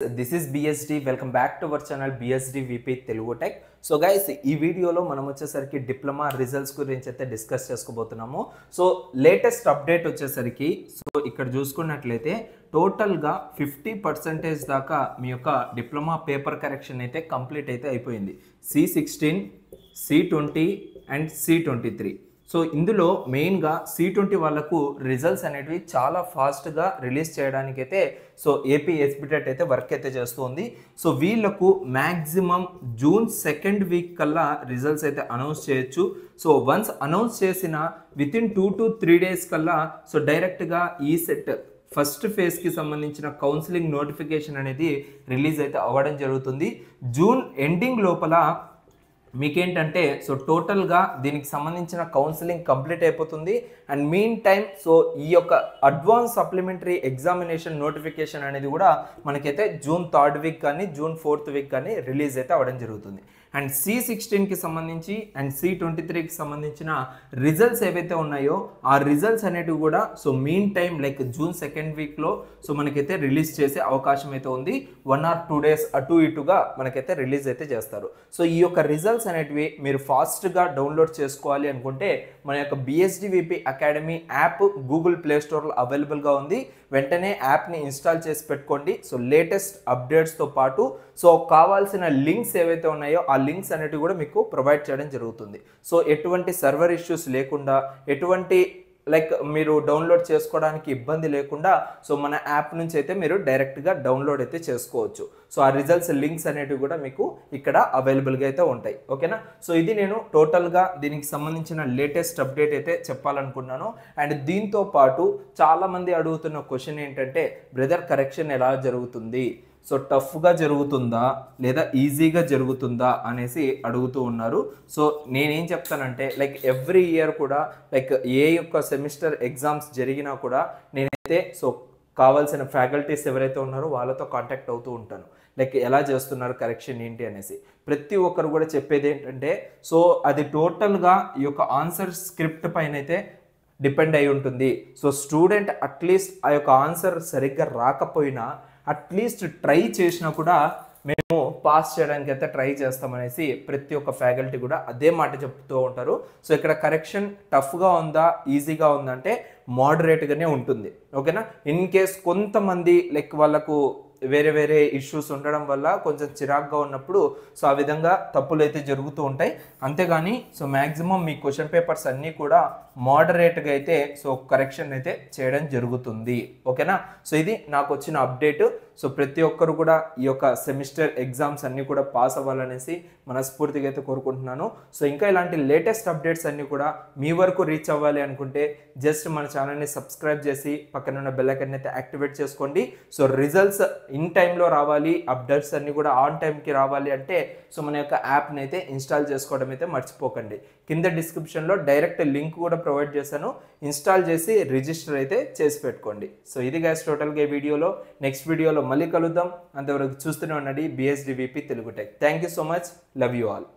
This is BSD. Welcome back to our channel BSD VP Telugu Tech. So guys ఈ వీడియోలో మనం వచ్చేసరికి diploma results గురించి అయితే డిస్కస్ చేసుకోబోతున్నాము. సో లేటెస్ట్ అప్డేట్ వచ్చేసరికి ఇక్కడ చూసుకున్నట్లయితే టోటల్గా 50% దాకా మీ యొక్క డిప్లొమా పేపర్ కరెక్షన్ అయితే కంప్లీట్ అయితే అయిపోయింది. C16, C20 and C23. So ఇందులో మెయిన్గా C20 వాళ్ళకు రిజల్ట్స్ అనేటివి చాలా ఫాస్ట్గా రిలీజ్ చేయడానికైతే సో ఏపీ ఎస్బిటెట్ అయితే వర్క్ అయితే చేస్తుంది. సో వీళ్ళకు మ్యాక్సిమం జూన్ 2nd వీక్ కల్లా రిజల్ట్స్ అయితే అనౌన్స్ చేయొచ్చు. సో వన్స్ అనౌన్స్ చేసిన వితిన్ 2 to 3 days కల్లా సో డైరెక్ట్గా ఈ సెట్ ఫస్ట్ ఫేజ్కి సంబంధించిన కౌన్సిలింగ్ నోటిఫికేషన్ అనేది రిలీజ్ అయితే అవ్వడం జరుగుతుంది. జూన్ ఎండింగ్ లోపల మీకేంటంటే సో టోటల్గా దీనికి సంబంధించిన కౌన్సిలింగ్ కంప్లీట్ అయిపోతుంది. అండ్ మీన్ టైం సో ఈ యొక్క అడ్వాన్స్ సప్లిమెంటరీ ఎగ్జామినేషన్ నోటిఫికేషన్ అనేది కూడా మనకైతే జూన్ 3rd వీక్ కానీ జూన్ 4th వీక్ కానీ రిలీజ్ అయితే అవ్వడం జరుగుతుంది. అండ్ C16కి సంబంధించి అండ్ C23కి సంబంధించిన రిజల్ట్స్ ఏవైతే ఉన్నాయో ఆ రిజల్ట్స్ అనేటివి కూడా so mean time like June 2nd వీక్లో సో మనకైతే రిలీజ్ చేసే అవకాశం అయితే ఉంది. 1 or 2 days అటు ఇటుగా మనకైతే రిలీజ్ అయితే చేస్తారు. సో ఈ యొక్క రిజల్ట్స్ అనేటివి మీరు ఫాస్ట్గా డౌన్లోడ్ చేసుకోవాలి అనుకుంటే మన యొక్క BSDVP academy app Google play స్టోర్లో అవైలబుల్గా ఉంది. వెంటనే యాప్ని ఇన్స్టాల్ చేసి పెట్టుకోండి. సో లేటెస్ట్ అప్డేట్స్తో పాటు సో కావాల్సిన లింక్స్ ఏవైతే ఉన్నాయో ఆ లింక్స్ అనేటివి కూడా మీకు ప్రొవైడ్ చేయడం జరుగుతుంది. సో ఎటువంటి సర్వర్ ఇష్యూస్ లేకుండా ఎటువంటి లైక్ మీరు డౌన్లోడ్ చేసుకోవడానికి ఇబ్బంది లేకుండా సో మన యాప్ నుంచి అయితే మీరు డైరెక్ట్గా డౌన్లోడ్ అయితే చేసుకోవచ్చు. సో ఆ రిజల్ట్స్ లింక్స్ అనేటివి కూడా మీకు ఇక్కడ అవైలబుల్గా అయితే ఉంటాయి. ఓకేనా. సో ఇది నేను టోటల్గా దీనికి సంబంధించిన లేటెస్ట్ అప్డేట్ అయితే చెప్పాలనుకున్నాను. అండ్ దీంతో పాటు చాలామంది అడుగుతున్న క్వశ్చన్ ఏంటంటే బ్రదర్ కరెక్షన్ ఎలా జరుగుతుంది, సో టఫ్గా జరుగుతుందా లేదా ఈజీగా జరుగుతుందా అనేసి అడుగుతూ ఉన్నారు. సో నేనేం చెప్తానంటే లైక్ ఎవ్రీ ఇయర్ కూడా లైక్ ఏ యొక్క సెమిస్టర్ ఎగ్జామ్స్ జరిగినా కూడా నేనైతే సో కావాల్సిన ఫ్యాకల్టీస్ ఎవరైతే ఉన్నారో వాళ్ళతో కాంటాక్ట్ అవుతూ ఉంటాను. లైక్ ఎలా చేస్తున్నారు కరెక్షన్ ఏంటి అనేసి ప్రతి ఒక్కరు కూడా చెప్పేది ఏంటంటే సో అది టోటల్గా ఈ యొక్క ఆన్సర్ స్క్రిప్ట్ పైన అయితే డిపెండ్ అయి ఉంటుంది. సో స్టూడెంట్ అట్లీస్ట్ ఆ యొక్క ఆన్సర్ సరిగ్గా రాకపోయినా అట్లీస్ట్ ట్రై చేసినా కూడా మేము పాస్ చేయడానికి అయితే ట్రై చేస్తామనేసి ప్రతి ఒక్క ఫ్యాకల్టీ కూడా అదే మాట చెప్తూ ఉంటారు. సో ఇక్కడ కరెక్షన్ టఫ్గా ఉందా ఈజీగా ఉందా అంటే మోడరేట్గానే ఉంటుంది. ఓకేనా. ఇన్ కేస్ కొంతమంది లైక్ వాళ్ళకు వేరే వేరే ఇష్యూస్ ఉండడం వల్ల కొంచెం చిరాగ్గా ఉన్నప్పుడు సో ఆ విధంగా తప్పులు అయితే జరుగుతూ ఉంటాయి. అంతేగాని సో మ్యాక్సిమం మీ క్వశ్చన్ పేపర్స్ అన్నీ కూడా మోడరేట్గా అయితే సో కరెక్షన్ అయితే చేయడం జరుగుతుంది. ఓకేనా. సో ఇది నాకు వచ్చిన అప్డేట్. సో ప్రతి ఒక్కరు కూడా ఈ యొక్క సెమిస్టర్ ఎగ్జామ్స్ అన్నీ కూడా పాస్ అవ్వాలనేసి మనస్ఫూర్తిగా అయితే కోరుకుంటున్నాను. సో ఇంకా ఇలాంటి లేటెస్ట్ అప్డేట్స్ అన్నీ కూడా మీ వరకు రీచ్ అవ్వాలి అనుకుంటే జస్ట్ మన ఛానల్ని సబ్స్క్రైబ్ చేసి పక్కన ఉన్న బెల్ ఐకాన్ అయితే యాక్టివేట్ చేసుకోండి. సో రిజల్ట్స్ ఇన్ టైంలో రావాలి, అప్డేట్స్ అన్నీ కూడా ఆన్ టైంకి రావాలి అంటే సో మన యొక్క యాప్ని అయితే ఇన్స్టాల్ చేసుకోవడం అయితే మర్చిపోకండి. కింద డిస్క్రిప్షన్లో డైరెక్ట్ లింక్ కూడా ప్రొవైడ్ చేశాను. ఇన్స్టాల్ చేసి రిజిస్టర్ అయితే చేసి పెట్టుకోండి. సో ఇది గైస్ టోటల్గా ఈ వీడియోలో. నెక్స్ట్ వీడియోలో మళ్ళీ కలుద్దాం. అంతవరకు చూస్తూనే ఉండండి BSDVP Telugu tech. Thank you so much. Love you all.